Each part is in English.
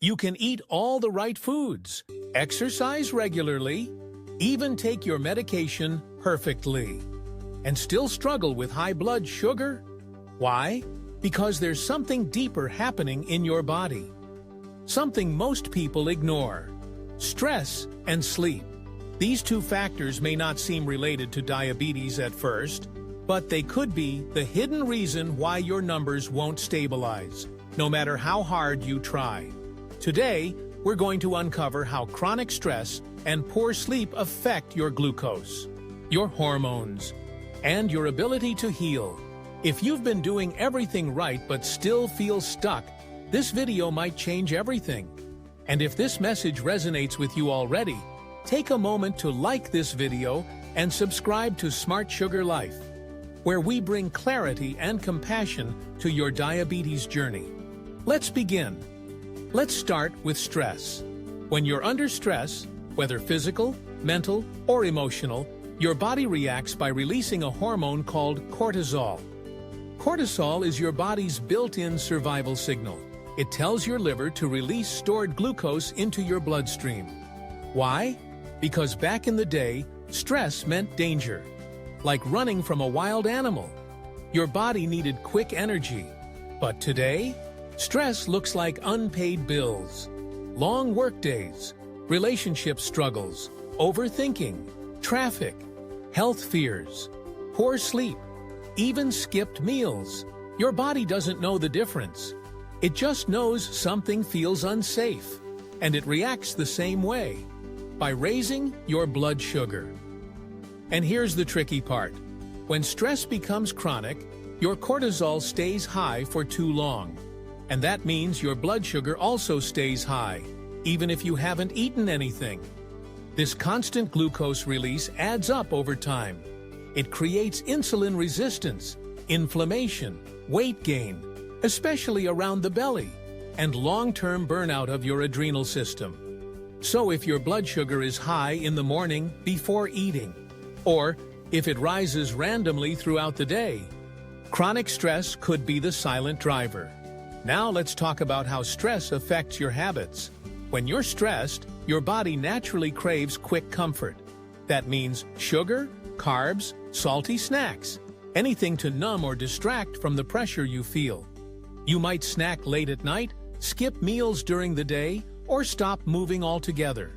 You can eat all the right foods, exercise regularly, even take your medication perfectly, and still struggle with high blood sugar? Why? Because there's something deeper happening in your body. Something most people ignore: stress and sleep. These two factors may not seem related to diabetes at first, but they could be the hidden reason why your numbers won't stabilize, no matter how hard you try. Today, we're going to uncover how chronic stress and poor sleep affect your glucose, your hormones, and your ability to heal. If you've been doing everything right but still feel stuck, this video might change everything. And if this message resonates with you already, take a moment to like this video and subscribe to Smart Sugar Life, where we bring clarity and compassion to your diabetes journey. Let's begin. Let's start with stress. When you're under stress, whether physical, mental, or emotional, your body reacts by releasing a hormone called cortisol. Cortisol is your body's built-in survival signal. It tells your liver to release stored glucose into your bloodstream. Why? Because back in the day, stress meant danger. Like running from a wild animal. Your body needed quick energy. But today, stress looks like unpaid bills, long workdays, relationship struggles, overthinking, traffic, health fears, poor sleep, even skipped meals. Your body doesn't know the difference. It just knows something feels unsafe, and it reacts the same way, by raising your blood sugar. And here's the tricky part. When stress becomes chronic, your cortisol stays high for too long. And that means your blood sugar also stays high, even if you haven't eaten anything. This constant glucose release adds up over time. It creates insulin resistance, inflammation, weight gain, especially around the belly, and long-term burnout of your adrenal system. So if your blood sugar is high in the morning before eating, or if it rises randomly throughout the day, chronic stress could be the silent driver. Now let's talk about how stress affects your habits. When you're stressed, your body naturally craves quick comfort. That means sugar, carbs, salty snacks, anything to numb or distract from the pressure you feel. You might snack late at night, skip meals during the day, or stop moving altogether.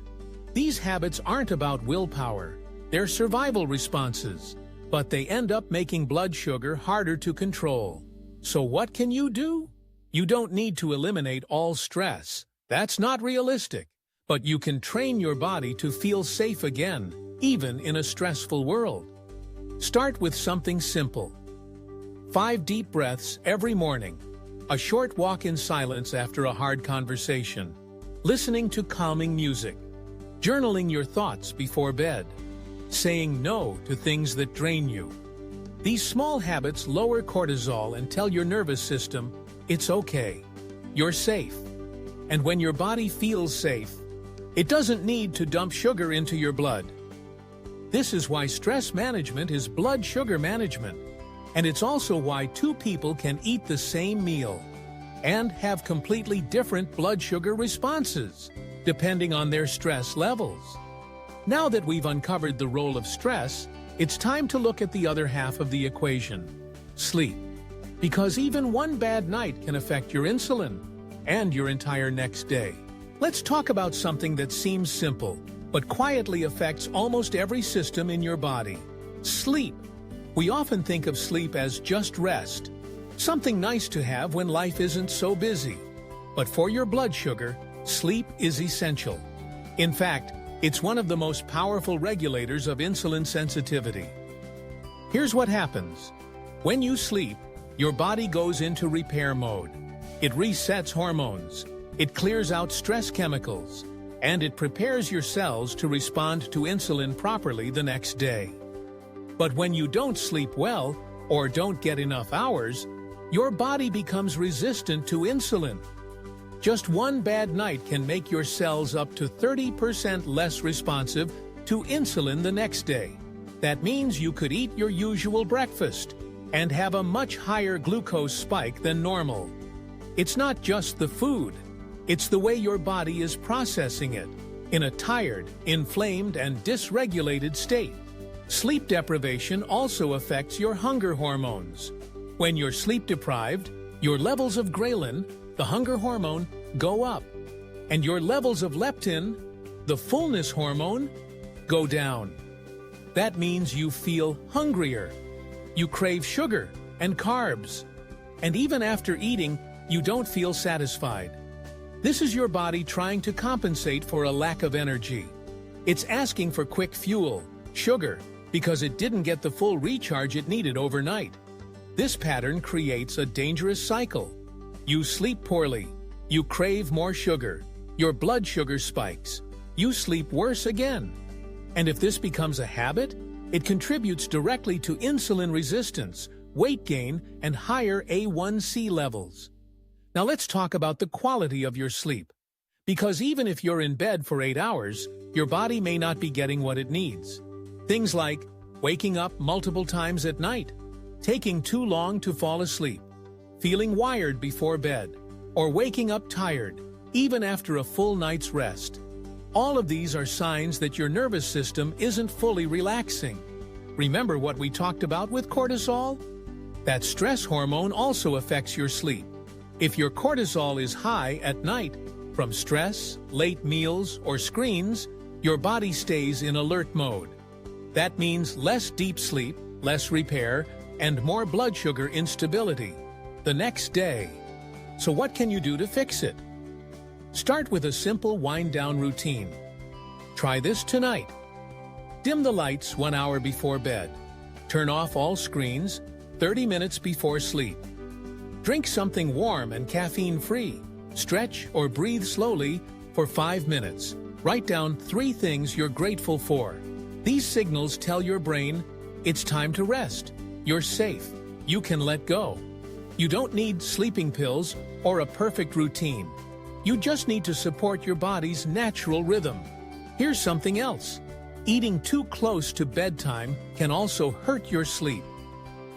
These habits aren't about willpower. They're survival responses, but they end up making blood sugar harder to control. So what can you do? You don't need to eliminate all stress. That's not realistic. But you can train your body to feel safe again, even in a stressful world. Start with something simple. 5 deep breaths every morning. A short walk in silence after a hard conversation. Listening to calming music. Journaling your thoughts before bed. Saying no to things that drain you. These small habits lower cortisol and tell your nervous system, it's okay. You're safe. And when your body feels safe, it doesn't need to dump sugar into your blood. This is why stress management is blood sugar management. And it's also why 2 people can eat the same meal and have completely different blood sugar responses, depending on their stress levels. Now that we've uncovered the role of stress, it's time to look at the other half of the equation: sleep. Because even one bad night can affect your insulin and your entire next day. Let's talk about something that seems simple, but quietly affects almost every system in your body: sleep. We often think of sleep as just rest, something nice to have when life isn't so busy. But for your blood sugar, sleep is essential. In fact, it's one of the most powerful regulators of insulin sensitivity. Here's what happens. When you sleep, your body goes into repair mode. It resets hormones, it clears out stress chemicals, and it prepares your cells to respond to insulin properly the next day. But when you don't sleep well, or don't get enough hours, your body becomes resistant to insulin. Just one bad night can make your cells up to 30% less responsive to insulin the next day. That means you could eat your usual breakfast and have a much higher glucose spike than normal. It's not just the food. It's the way your body is processing it, in a tired, inflamed, and dysregulated state. Sleep deprivation also affects your hunger hormones. When you're sleep-deprived, your levels of ghrelin, the hunger hormone, go up, and your levels of leptin, the fullness hormone, go down. That means you feel hungrier. You crave sugar and carbs. And even after eating, you don't feel satisfied. This is your body trying to compensate for a lack of energy. It's asking for quick fuel, sugar, because it didn't get the full recharge it needed overnight. This pattern creates a dangerous cycle. You sleep poorly. You crave more sugar. Your blood sugar spikes. You sleep worse again. And if this becomes a habit, it contributes directly to insulin resistance, weight gain, and higher A1C levels. Now let's talk about the quality of your sleep. Because even if you're in bed for 8 hours, your body may not be getting what it needs. Things like waking up multiple times at night, taking too long to fall asleep, feeling wired before bed, or waking up tired, even after a full night's rest. All of these are signs that your nervous system isn't fully relaxing. Remember what we talked about with cortisol? That stress hormone also affects your sleep. If your cortisol is high at night, from stress, late meals, or screens, your body stays in alert mode. That means less deep sleep, less repair, and more blood sugar instability the next day. So what can you do to fix it? Start with a simple wind-down routine. Try this tonight. Dim the lights 1 hour before bed. Turn off all screens 30 minutes before sleep. Drink something warm and caffeine-free. Stretch or breathe slowly for 5 minutes. Write down 3 things you're grateful for. These signals tell your brain, it's time to rest. You're safe. You can let go. You don't need sleeping pills or a perfect routine. You just need to support your body's natural rhythm. Here's something else. Eating too close to bedtime can also hurt your sleep.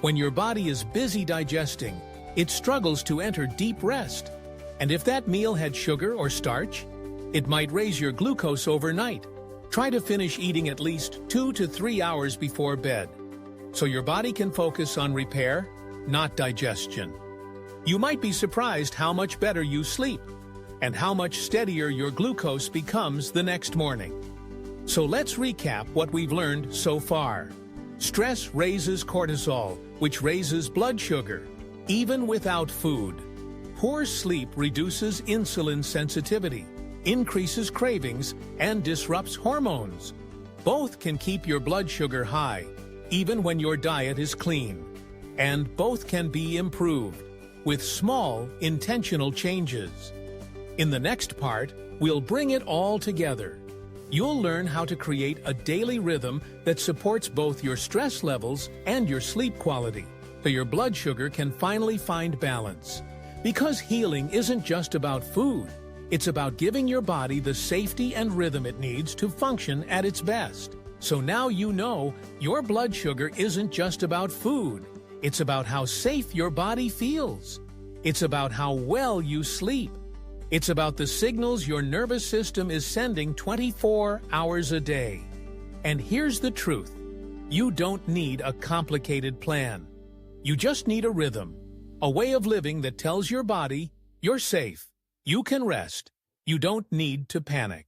When your body is busy digesting, it struggles to enter deep rest. And if that meal had sugar or starch, it might raise your glucose overnight. Try to finish eating at least 2 to 3 hours before bed, so your body can focus on repair, not digestion. You might be surprised how much better you sleep, and how much steadier your glucose becomes the next morning. So let's recap what we've learned so far. Stress raises cortisol, which raises blood sugar, even without food. Poor sleep reduces insulin sensitivity, increases cravings, and disrupts hormones. Both can keep your blood sugar high, even when your diet is clean. And both can be improved with small, intentional changes. In the next part, we'll bring it all together. You'll learn how to create a daily rhythm that supports both your stress levels and your sleep quality, so your blood sugar can finally find balance. Because healing isn't just about food, it's about giving your body the safety and rhythm it needs to function at its best. So now you know your blood sugar isn't just about food. It's about how safe your body feels. It's about how well you sleep. It's about the signals your nervous system is sending 24 hours a day. And here's the truth. You don't need a complicated plan. You just need a rhythm, a way of living that tells your body, you're safe, you can rest, you don't need to panic.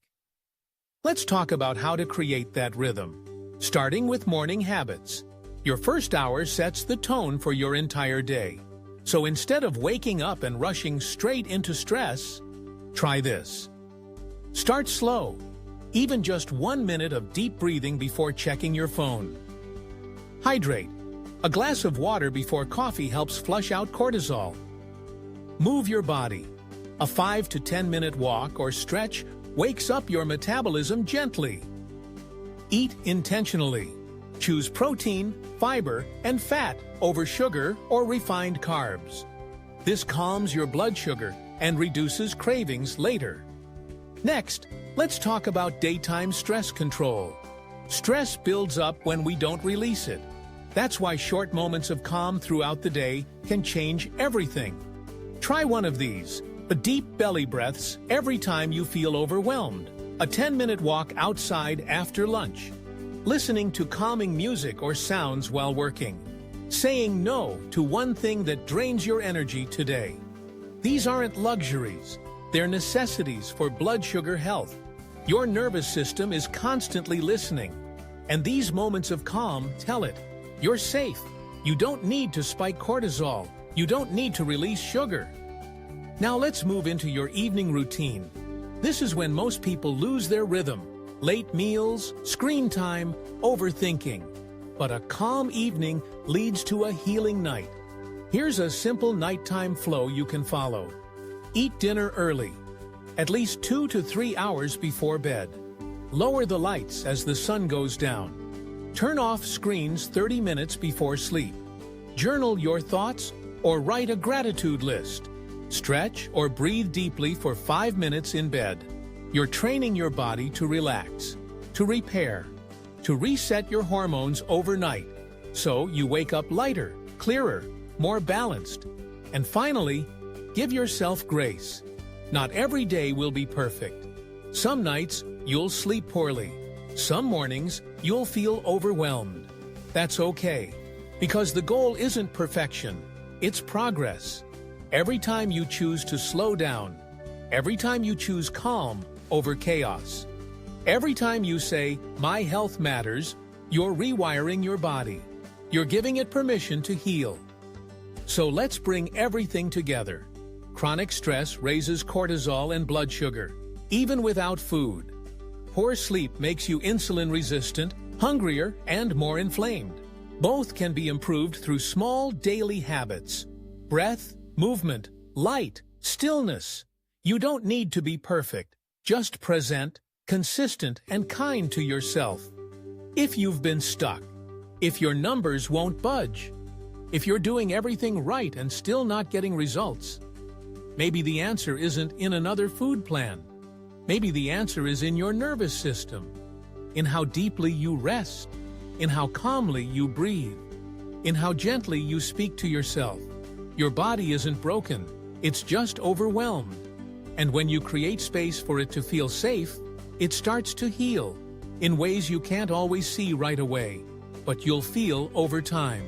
Let's talk about how to create that rhythm, starting with morning habits. Your first hour sets the tone for your entire day. So instead of waking up and rushing straight into stress, try this. Start slow, even just 1 minute of deep breathing before checking your phone. Hydrate. A glass of water before coffee helps flush out cortisol. Move your body. A 5 to 10 minute walk or stretch wakes up your metabolism gently. Eat intentionally. Choose protein, fiber, and fat over sugar or refined carbs. This calms your blood sugar and reduces cravings later. Next, let's talk about daytime stress control. Stress builds up when we don't release it. That's why short moments of calm throughout the day can change everything. Try one of these, Deep belly breaths every time you feel overwhelmed. A 10-minute walk outside after lunch. Listening to calming music or sounds while working. Saying no to one thing that drains your energy today. These aren't luxuries. They're necessities for blood sugar health. Your nervous system is constantly listening. And these moments of calm tell it. You're safe. You don't need to spike cortisol. You don't need to release sugar. Now let's move into your evening routine. This is when most people lose their rhythm. Late meals, screen time, overthinking. But a calm evening leads to a healing night. Here's a simple nighttime flow you can follow. Eat dinner early, at least 2 to 3 hours before bed. Lower the lights as the sun goes down. Turn off screens 30 minutes before sleep. Journal your thoughts or write a gratitude list. Stretch or breathe deeply for 5 minutes in bed. You're training your body to relax, to repair, to reset your hormones overnight, so you wake up lighter, clearer, more balanced. And finally, give yourself grace. Not every day will be perfect. Some nights, you'll sleep poorly. Some mornings, you'll feel overwhelmed. That's okay, because the goal isn't perfection, it's progress. Every time you choose to slow down, every time you choose calm over chaos, every time you say, "My health matters," you're rewiring your body. You're giving it permission to heal. So let's bring everything together. Chronic stress raises cortisol and blood sugar, even without food. Poor sleep makes you insulin-resistant, hungrier, and more inflamed. Both can be improved through small daily habits. Breath, movement, light, stillness. You don't need to be perfect. Just present, consistent, and kind to yourself. If you've been stuck, if your numbers won't budge, if you're doing everything right and still not getting results, maybe the answer isn't in another food plan. Maybe the answer is in your nervous system, in how deeply you rest, in how calmly you breathe, in how gently you speak to yourself. Your body isn't broken, it's just overwhelmed. And when you create space for it to feel safe, it starts to heal in ways you can't always see right away, but you'll feel over time.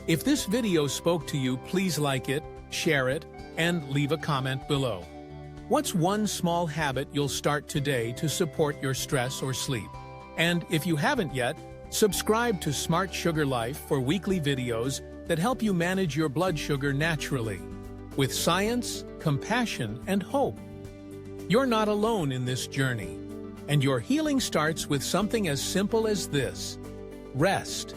If this video spoke to you, please like it, share it, and leave a comment below. What's one small habit you'll start today to support your stress or sleep? And if you haven't yet, subscribe to Smart Sugar Life for weekly videos that help you manage your blood sugar naturally, with science, compassion, and hope. You're not alone in this journey, and your healing starts with something as simple as this: rest.